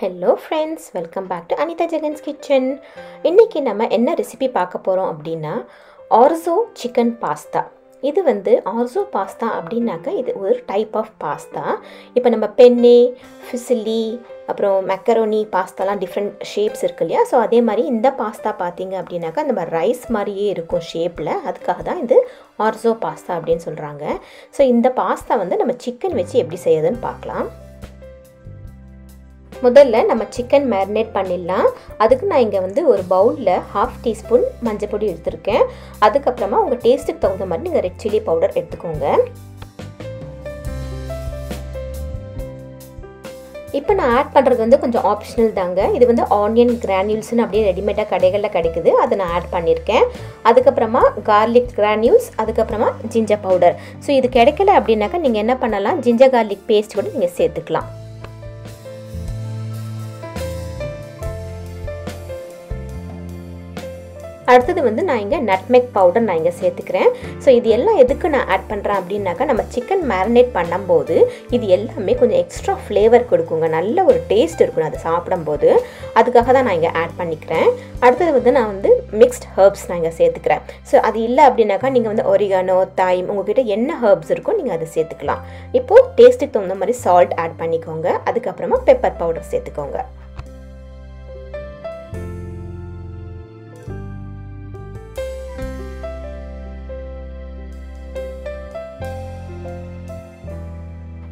Hello friends, welcome back to anithajaganskitchen. இன்னைக்கு நம்ம என்ன ரெசிபி பார்க்க போறோம் அப்படினா Orzo chicken pasta. இது வந்து Orzo pasta அப்படினாக்க இது ஒரு டைப் ஆஃப் பாஸ்தா. இப்போ நம்ம பென்னே, ஃபிசிலி, அப்புறம் மேக்கரோனி பாஸ்தாலாம் டிஃப்ரெண்ட் ஷேப்ஸ் இருக்கு இல்லையா? ஸோ அதே மாதிரி இந்த பாஸ்தா பார்த்தீங்க அப்படின்னாக்கா நம்ம ரைஸ் மாதிரியே இருக்கும் ஷேப்பில். அதுக்காக தான் இது Orzo பாஸ்தா அப்படின்னு சொல்கிறாங்க. ஸோ இந்த பாஸ்தா வந்து நம்ம சிக்கன் வச்சு எப்படி செய்யுதுன்னு பார்க்கலாம். முதல்ல நம்ம சிக்கன் மேரினேட் பண்ணிடலாம். அதுக்கு நான் இங்கே வந்து ஒரு பவுலில் 1/2 டீஸ்பூன் மஞ்சள் பொடி எடுத்துருக்கேன். அதுக்கப்புறமா உங்கள் டேஸ்ட்டுக்கு தகுந்த மாதிரி நீங்கள் ரெட் சில்லி பவுடர் எடுத்துக்கோங்க. இப்போ நான் ஆட் பண்ணுறது வந்து கொஞ்சம் ஆப்ஷனல் தாங்க. இது வந்து ஆனியன் கிரானியூல்ஸ்னு அப்படியே ரெடிமேடாக கடைகளில் கிடைக்குது, அதை நான் ஆட் பண்ணியிருக்கேன். அதுக்கப்புறமா கார்லிக் கிரானியூல்ஸ், அதுக்கப்புறமா ஜிஞ்சர் பவுடர். ஸோ இது கிடைக்கல அப்படின்னாக்கா நீங்கள் என்ன பண்ணலாம், ஜிஞ்சர் கார்லிக் பேஸ்ட் கூட நீங்கள் சேர்த்துக்கலாம். அடுத்தது வந்து நான் இங்கே நட்மெக் பவுடர் நான் இங்கே சேர்த்துக்கிறேன். ஸோ இது எல்லாம் எதுக்கு நான் ஆட் பண்ணுறேன் அப்படின்னாக்கா நம்ம சிக்கன் மேரினேட் பண்ணும்போது இது எல்லாமே கொஞ்சம் எக்ஸ்ட்ரா ஃப்ளேவர் கொடுக்குங்க, நல்ல ஒரு டேஸ்ட் இருக்கணும் அது சாப்பிடும்போது. அதுக்காக தான் நான் இங்கே ஆட் பண்ணிக்கிறேன். அடுத்தது வந்து நான் வந்து மிக்ஸ்ட் ஹர்ப்ஸ் நான் இங்கே சேர்த்துக்கிறேன். ஸோ அது இல்லை அப்படின்னாக்கா நீங்கள் வந்து ஒரிகானோ, தைம், உங்கள்கிட்ட என்ன ஹர்ப்ஸ் இருக்கோ நீங்கள் அதை சேர்த்துக்கலாம். இப்போது டேஸ்ட்டுக்கு தகுந்த மாதிரி சால்ட் ஆட் பண்ணிக்கோங்க. அதுக்கப்புறமா பெப்பர் பவுடர் சேர்த்துக்கோங்க.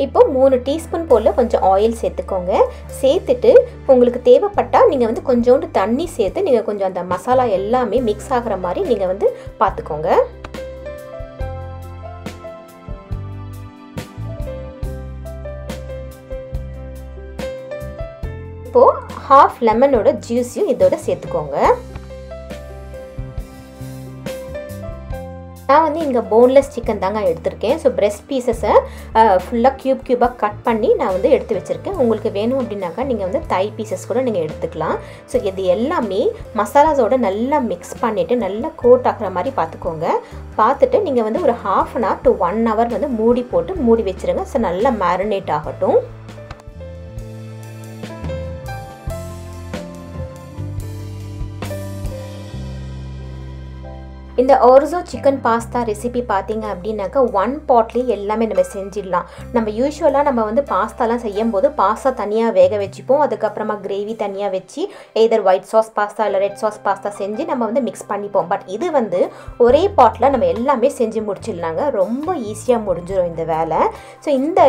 இப்போ 3 டீஸ்பூன் போல் கொஞ்சம் ஆயில் சேர்த்துக்கோங்க. சேர்த்துட்டு உங்களுக்கு தேவைப்பட்டால் நீங்கள் வந்து கொஞ்சோண்டு தண்ணி சேர்த்து நீங்கள் கொஞ்சம் அந்த மசாலா எல்லாமே மிக்ஸ் ஆகிற மாதிரி நீங்கள் வந்து பார்த்துக்கோங்க. இப்போது 1/2 லெமனோட ஜூஸையும் இதோட சேர்த்துக்கோங்க. நான் வந்து இங்கே போன்லெஸ் சிக்கன் தாங்க எடுத்திருக்கேன். ஸோ பிரெஸ்ட் பீசஸை ஃபுல்லாக க்யூபாக கட் பண்ணி நான் வந்து எடுத்து வச்சுருக்கேன். உங்களுக்கு வேணும் அப்படின்னாக்கா நீங்கள் வந்து தை பீசஸ் கூட நீங்கள் எடுத்துக்கலாம். ஸோ இது எல்லாமே மசாலாஸோடு நல்லா மிக்ஸ் பண்ணிவிட்டு நல்லா கோட் ஆகிற மாதிரி பார்த்துக்கோங்க. பார்த்துட்டு நீங்கள் வந்து ஒரு 1/2 hour to 1 hour வந்து மூடி வச்சுருங்க. ஸோ நல்லா மேரினேட் ஆகட்டும். இந்த Orzo சிக்கன் பாஸ்தா ரெசிபி பார்த்தீங்க அப்படின்னாக்கா 1 பாட்லேயே எல்லாமே நம்ம செஞ்சிடலாம். நம்ம யூஸ்வலாக நம்ம வந்து பாஸ்தாலாம் செய்யும் போது பாஸ்தா தனியாக வேக வச்சுப்போம். அதுக்கப்புறமா கிரேவி தனியாக வச்சு எதர் ஒயிட் சாஸ் பாஸ்தா இல்லை ரெட் சாஸ் பாஸ்தா செஞ்சு நம்ம வந்து மிக்ஸ் பண்ணிப்போம். பட் இது வந்து ஒரே பாட்டில் நம்ம எல்லாமே செஞ்சு முடிச்சிடலாங்க. ரொம்ப ஈஸியாக முடிஞ்சிடும் இந்த வேலை. ஸோ இந்த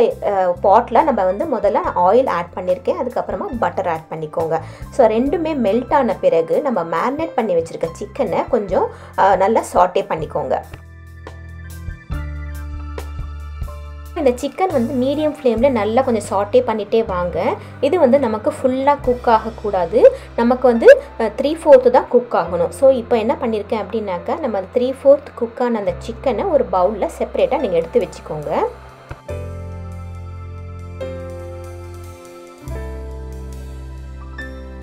பாட்டில் நம்ம வந்து முதல்ல ஆயில் ஆட் பண்ணியிருக்கேன். அதுக்கப்புறமா பட்டர் ஆட் பண்ணிக்கோங்க. ஸோ ரெண்டுமே மெல்ட் ஆன பிறகு நம்ம மேரினேட் பண்ணி வச்சுருக்க சிக்கனை கொஞ்சம் நல்லா சாட்டே பண்ணிக்கோங்க. இந்த சிக்கன் வந்து மீடியம் ஃப்ளேமில் நல்லா கொஞ்சம் சாட்டே பண்ணிகிட்டே வாங்க. இது வந்து நமக்கு ஃபுல்லாக குக் ஆகக்கூடாது, நமக்கு வந்து 3/4 தான் குக் ஆகணும். ஸோ இப்போ என்ன பண்ணியிருக்கேன் அப்படின்னாக்கா நம்ம 3/4 குக்கான அந்த சிக்கனை ஒரு பவுலில் செப்பரேட்டாக நீங்கள் எடுத்து வச்சுக்கோங்க.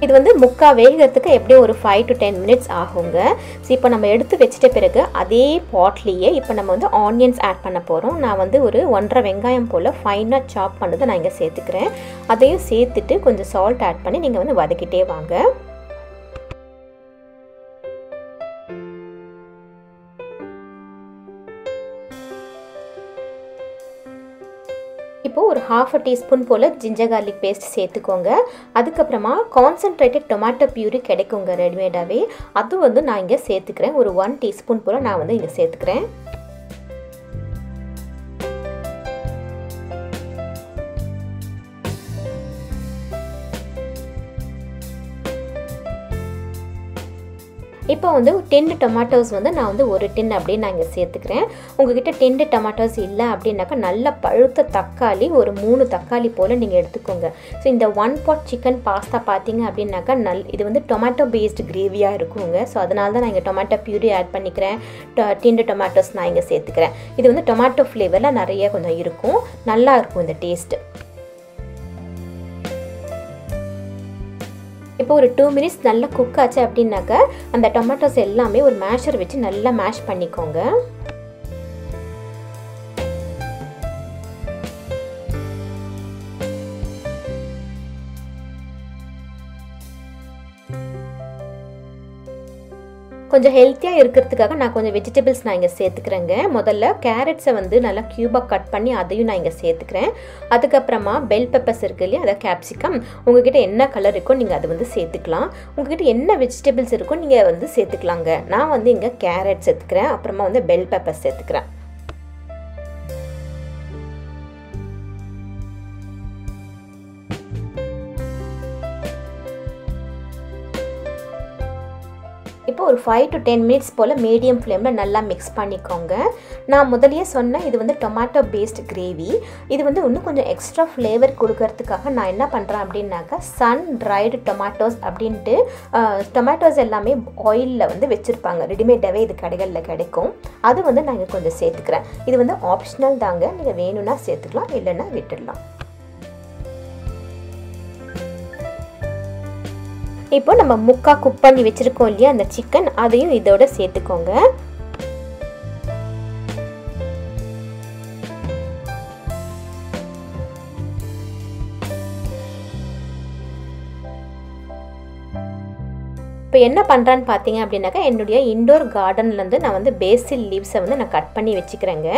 இது வந்து முக்கா வேகிறதுக்கு எப்படியும் ஒரு 5 to 10 minutes ஆகுங்க. ஸோ இப்போ நம்ம எடுத்து வச்சிட்ட பிறகு அதே பாட்லேயே இப்போ நம்ம வந்து ஆனியன்ஸ் ஆட் பண்ண போகிறோம். நான் வந்து ஒரு 1.5 வெங்காயம் போல் ஃபைனாக சாப் பண்ணதை நான் இங்கே சேர்த்துக்கிறேன். அதையும் சேர்த்துட்டு கொஞ்சம் சால்ட் ஆட் பண்ணி நீங்கள் வந்து வதக்கிட்டே வாங்க. இப்போது ஒரு 1/2 டீஸ்பூன் போல் ஜிஞ்சர் கார்லிக் பேஸ்ட் சேர்த்துக்கோங்க. அதுக்கப்புறமா கான்சன்ட்ரேட்டட் டொமேட்டோ பியூரி கிடைக்குங்க ரெடிமேடாகவே. அது வந்து நான் இங்கே சேர்த்துக்கிறேன். ஒரு 1 டீஸ்பூன் போல் நான் வந்து இங்கே சேர்த்துக்கிறேன். இப்போ வந்து 10 டொமேட்டோஸ் வந்து நான் வந்து ஒரு டின் அப்படின்னு நான் இங்கே சேர்த்துக்கிறேன். உங்ககிட்ட 10 டொமேட்டோஸ் இல்லை அப்படின்னாக்கா நல்ல பழுத்த தக்காளி ஒரு 3 தக்காளி போல் நீங்கள் எடுத்துக்கோங்க. ஸோ இந்த 1 பாட் சிக்கன் பாஸ்தா பார்த்தீங்க அப்படின்னாக்கா இது வந்து டொமேட்டோ பேஸ்டு கிரேவியாக இருக்குங்க. ஸோ அதனால தான் நான் இங்கே டொமேட்டோ பியூரி ஆட் பண்ணிக்கிறேன். 10 டொமேட்டோஸ் நான் இங்கே சேர்த்துக்கிறேன். இது வந்து டொமேட்டோ ஃப்ளேவரில் நிறைய கொஞ்சம் இருக்கும், நல்லா இருக்கும் இந்த டேஸ்ட்டு. இப்போ ஒரு 2 minutes நல்லா குக் ஆச்சு அப்படின்னாக்கா அந்த டொமேட்டோஸ் எல்லாமே ஒரு மேஷர் வச்சு நல்லா மேஷ் பண்ணிக்கோங்க. கொஞ்சம் ஹெல்த்தியாக இருக்கிறதுக்காக நான் கொஞ்சம் வெஜிடபிள்ஸ் நான் இங்கே சேர்த்துக்கிறேங்க. முதல்ல கேரட்ஸை வந்து நல்லா க்யூபாக கட் பண்ணி அதையும் நான் இங்கே சேர்த்துக்கிறேன். அதுக்கப்புறமா பெல் பெப்பர்ஸ் இருக்குது இல்லையா, அதை கேப்சிகம், உங்ககிட்ட என்ன கலர் இருக்கோ நீங்கள் அதை வந்து சேர்த்துக்கலாம். உங்ககிட்ட என்ன வெஜிடபிள்ஸ் இருக்கோ நீங்கள் வந்து சேர்த்துக்கலாங்க. நான் வந்து இங்கே கேரட் சேர்த்துக்கிறேன், அப்புறமா வந்து பெல் பெப்பர்ஸ் சேர்த்துக்கிறேன். இப்போ ஒரு 5 to 10 மினிட்ஸ் போல் மீடியம் ஃப்ளேமில் நல்லா மிக்ஸ் பண்ணிக்கோங்க. நான் முதலியே சொன்னேன் இது வந்து டொமேட்டோ பேஸ்ட் கிரேவி. இது வந்து இன்னும் கொஞ்சம் எக்ஸ்ட்ரா ஃப்ளேவர் கொடுக்கறதுக்காக நான் என்ன பண்ணுறேன் அப்படின்னாக்கா சன் ட்ரைடு டொமேட்டோஸ் அப்படின்ட்டு டொமேட்டோஸ் எல்லாமே ஆயிலில் வந்து வச்சுருப்பாங்க, ரெடிமேடாகவே இது கடைகளில் கிடைக்கும். அது வந்து நான் இங்கே கொஞ்சம் சேர்த்துக்கிறேன். இது வந்து ஆப்ஷனல் தாங்க, நீங்கள் வேணும்னா சேர்த்துக்கலாம், இல்லைன்னா விட்டுடலாம். இப்போ நம்ம முக்கா குக் பண்ணி வச்சுருக்கோம் இல்லையா அந்த சிக்கன், அதையும் இதோட சேர்த்துக்கோங்க. இப்போ என்ன பண்ணுறான்னு பார்த்தீங்க அப்படின்னாக்கா என்னுடைய இன்டோர் கார்டன்லேருந்து நான் வந்து பேசில் லீவ்ஸை வந்து நான் கட் பண்ணி வச்சுக்கிறேங்க.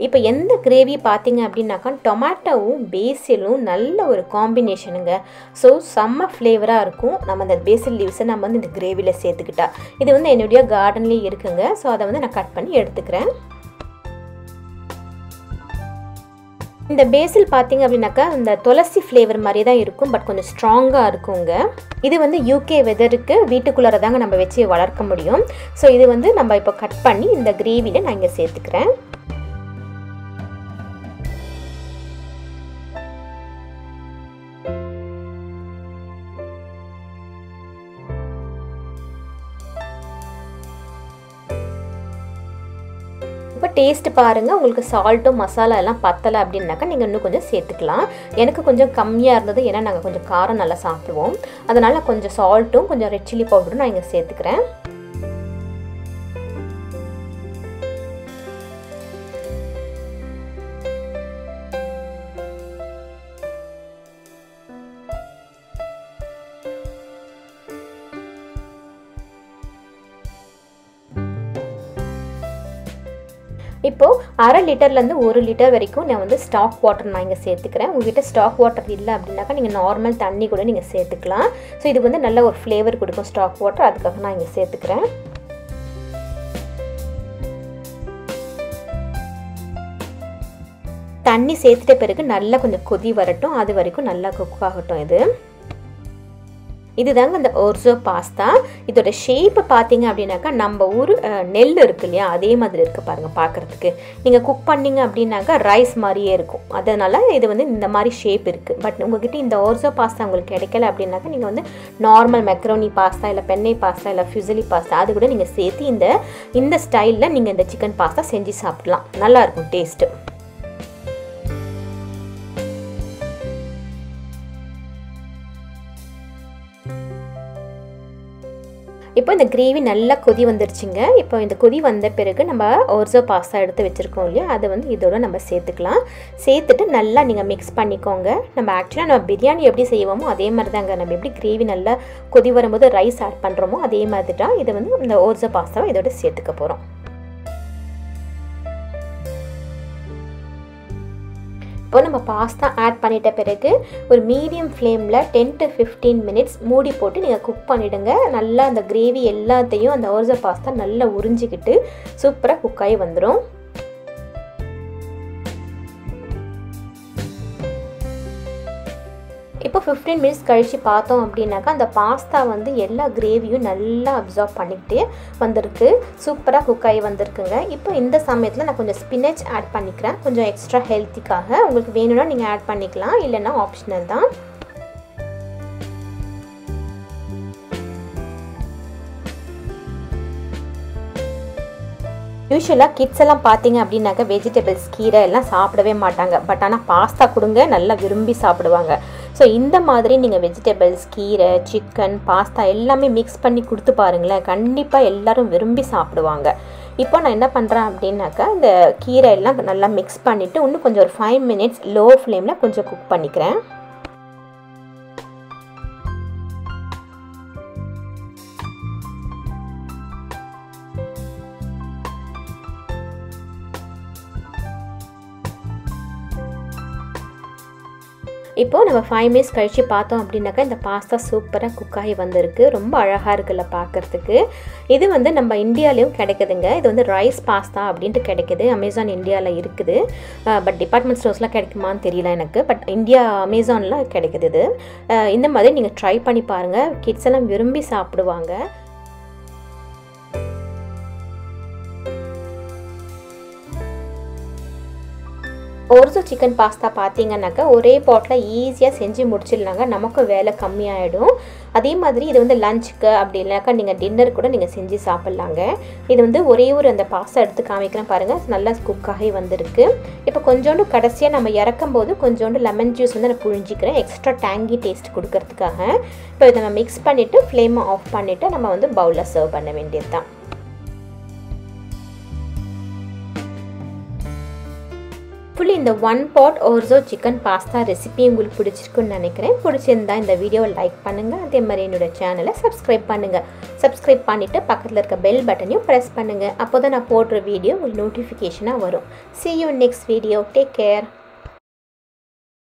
இப்போ எந்த கிரேவி பார்த்தீங்க அப்படின்னாக்கா டொமேட்டோவும் பேசிலும் நல்ல ஒரு காம்பினேஷனுங்க. ஸோ செம்ம ஃப்ளேவராக இருக்கும் நம்ம அந்த பேசில் லீவ்ஸை நம்ம வந்து இந்த கிரேவியில் சேர்த்துக்கிட்டா. இது வந்து என்னுடைய கார்டன்லேயே இருக்குங்க. ஸோ அதை வந்து நான் கட் பண்ணி எடுத்துக்கிறேன். இந்த பேசில் பார்த்தீங்க அப்படின்னாக்கா இந்த துளசி ஃப்ளேவர் மாதிரி தான் இருக்கும், பட் கொஞ்சம் ஸ்ட்ராங்காக இருக்குங்க. இது வந்து யூகே வெதருக்கு வீட்டுக்குள்ளார தாங்க நம்ம வச்சு வளர்க்க முடியும். ஸோ இது வந்து நம்ம இப்போ கட் பண்ணி இந்த கிரேவியில் நான் இங்கே சேர்த்துக்கிறேன். இப்போ டேஸ்ட் பாருங்கள், உங்களுக்கு சால்ட்டும் மசாலா எல்லாம் பத்தலை அப்படின்னாக்கா நீங்கள் இன்னும் கொஞ்சம் சேர்த்துக்கலாம். எனக்கு கொஞ்சம் கம்மியாக இருந்தது, ஏன்னா நாங்கள் கொஞ்சம் காரம் நல்லா சாப்பிடுவோம். அதனால் கொஞ்சம் சால்ட்டும் கொஞ்சம் ரெட் சில்லி பவுடரும் நான் இங்கே சேர்த்துக்கிறேன். இப்போது 1/2 லிட்டர்லேருந்து 1 லிட்டர் வரைக்கும் நான் வந்து ஸ்டாக் வாட்டர் நான் இங்கே சேர்த்துக்கிறேன். உங்கள்கிட்ட ஸ்டாக் வாட்டர் இல்லை அப்படின்னாக்கா நீங்கள் நார்மல் தண்ணி கூட நீங்கள் சேர்த்துக்கலாம். ஸோ இது வந்து நல்ல ஒரு ஃப்ளேவர் கொடுக்கும் ஸ்டாக் வாட்டர், அதுக்காக நான் இங்கே சேர்த்துக்கிறேன். தண்ணி சேர்த்துட்ட பிறகு நல்லா கொஞ்சம் கொதி வரட்டும், அது வரைக்கும் நல்லா குக் ஆகட்டும். இதுதாங்க இந்த ஓர்சோ பாஸ்தா. இதோட ஷேப்பு பார்த்தீங்க அப்படின்னாக்கா நம்ம ஊர் நெல் இருக்கு இல்லையா, அதே மாதிரி இருக்குது பாருங்கள் பார்க்குறதுக்கு. நீங்கள் குக் பண்ணிங்க அப்படின்னாக்கா ரைஸ் மாதிரியே இருக்கும். அதனால் இது வந்து இந்த மாதிரி ஷேப் இருக்குது. பட் உங்கள்கிட்ட இந்த ஓர்சோ பாஸ்தா உங்களுக்கு கிடைக்கல அப்படின்னாக்கா நீங்கள் வந்து நார்மல் மெக்ரோனி பாஸ்தா இல்லை பெண்ணை பாஸ்தா இல்லை ஃபியூசிலி பாஸ்தா அது கூட நீங்கள் சேர்த்து இந்த ஸ்டைலில் நீங்கள் இந்த சிக்கன் பாஸ்தா செஞ்சு சாப்பிடலாம். நல்லாயிருக்கும் டேஸ்ட்டு. இப்போ இந்த கிரேவி நல்லா கொதி வந்துருச்சுங்க. இப்போ இந்த கொதி வந்த பிறகு நம்ம ஓர்சோ பாஸ்தா எடுத்து வச்சுருக்கோம் இல்லையா, அதை வந்து இதோட நம்ம சேர்த்துக்கலாம். சேர்த்துட்டு நல்லா நீங்கள் மிக்ஸ் பண்ணிக்கோங்க. நம்ம ஆக்சுவலாக நம்ம பிரியாணி எப்படி செய்வோமோ அதே மாதிரி தாங்க. நம்ம எப்படி கிரேவி நல்லா கொதி வரும்போது ரைஸ் ஆட் பண்ணுறோமோ அதே மாதிரி தான் இதை வந்து இந்த ஓர்சோ பாஸ்தாவை இதோட சேர்த்துக்க போகிறோம். இப்போ நம்ம பாஸ்தா ஆட் பண்ணிட்ட பிறகு ஒரு மீடியம் ஃப்ளேமில் 10 to 15 மினிட்ஸ் மூடி போட்டு நீங்கள் குக் பண்ணிவிடுங்க. நல்லா அந்த கிரேவி எல்லாத்தையும் அந்த ஓர்சோ பாஸ்தா நல்லா உறிஞ்சிக்கிட்டு சூப்பராக குக் ஆகி வந்துடும். இப்போ 15 மினிட்ஸ் கழித்து பார்த்தோம் அப்படின்னாக்கா அந்த பாஸ்தா வந்து எல்லா கிரேவியும் நல்லா அப்சார்ப் பண்ணிக்கிட்டே வந்திருக்கு. சூப்பராக குக் ஆகி வந்திருக்குங்க. இப்போ இந்த சமயத்தில் நான் கொஞ்சம் ஸ்பினச் ஆட் பண்ணிக்கிறேன், கொஞ்சம் எக்ஸ்ட்ரா ஹெல்த்திக்காக. உங்களுக்கு வேணும்னா நீங்கள் ஆட் பண்ணிக்கலாம், இல்லைன்னா ஆப்ஷனல் தான். யூஸ்வலாக கிட்ஸ் எல்லாம் பார்த்தீங்க அப்படின்னாக்கா வெஜிடபிள்ஸ் கீரை எல்லாம் சாப்பிடவே மாட்டாங்க. பட் ஆனால் பாஸ்தா கொடுங்க நல்லா விரும்பி சாப்பிடுவாங்க. ஸோ இந்த மாதிரி நீங்கள் வெஜிடபிள்ஸ் கீரை சிக்கன் பாஸ்தா எல்லாமே மிக்ஸ் பண்ணி கொடுத்து பாருங்களேன், கண்டிப்பாக எல்லோரும் விரும்பி சாப்பிடுவாங்க. இப்போ நான் என்ன பண்ணுறேன் அப்படின்னாக்கா இந்த கீரை எல்லாம் நல்லா மிக்ஸ் பண்ணிவிட்டு இன்னும் கொஞ்சம் ஒரு 5 மினிட்ஸ் லோ ஃப்ளேமில் கொஞ்சம் குக் பண்ணிக்கிறேன். இப்போ நம்ம 5 மினிட்ஸ் கழிச்சு பார்த்தோம் அப்படின்னாக்கா இந்த பாஸ்தா சூப்பராக குக் ஆகி வந்திருக்கு. ரொம்ப அழகாக இருக்குல்ல பார்க்குறதுக்கு. இது வந்து நம்ம இந்தியாலையும் கிடைக்குதுங்க. இது வந்து ரைஸ் பாஸ்தா அப்படின்ட்டு கிடைக்குது. அமேசான் இந்தியாவில் இருக்குது. பட் டிபார்ட்மெண்ட் ஸ்டோர்ஸ்லாம் கிடைக்குமான்னு தெரியல எனக்கு. பட் இந்தியா அமேசானில் கிடைக்குது இது. இந்த மாதிரி நீங்கள் ட்ரை பண்ணி பாருங்கள். கிட்ஸ் எல்லாம் விரும்பி சாப்பிடுவாங்க. ஒர்சோ சிக்கன் பாஸ்தா பார்த்தீங்கன்னாக்கா ஒரே பாட்டில் ஈஸியாக செஞ்சு முடிச்சிடலாங்க. நமக்கும் வேலை கம்மியாகிடும். அதே மாதிரி இது வந்து லஞ்சுக்கு அப்படி இல்லைனாக்கா நீங்கள் டின்னர் கூட நீங்கள் செஞ்சு சாப்பிட்லாங்க. இது வந்து ஒரே ஒரு அந்த பாஸ்தா எடுத்து காமிக்கிறேன் பாருங்கள். நல்லா குக்காகி வந்திருக்கு. இப்போ கொஞ்சோண்டு கடைசியாக நம்ம இறக்கும் போது கொஞ்சோண்டு லெமன் ஜூஸ் வந்து நான் புழிஞ்சிக்கிறேன், எக்ஸ்ட்ரா டேங்கி டேஸ்ட் கொடுக்கறதுக்காக. இப்போ இதை நம்ம மிக்ஸ் பண்ணிவிட்டு ஃப்ளேமை ஆஃப் பண்ணிவிட்டு நம்ம வந்து பவுலில் சர்வ் பண்ண வேண்டியது தான். ஃபுல்லி இந்த 1 pot ஒர்சோ சிக்கன் பாஸ்தா ரெசிபி உங்களுக்கு பிடிச்சிருக்குன்னு நினைக்கிறேன். பிடிச்சிருந்தா இந்த வீடியோவை லைக் பண்ணுங்கள். அதே மாதிரி என்னோட சேனலை சப்ஸ்கிரைப் பண்ணுங்கள். சப்ஸ்கிரைப் பண்ணிவிட்டு பக்கத்தில் இருக்க பெல் பட்டனையும் ப்ரெஸ் பண்ணுங்கள். அப்போ தான் நான் போடுற வீடியோ உங்களுக்கு நோட்டிஃபிகேஷனாக வரும். See you in next video. Take care.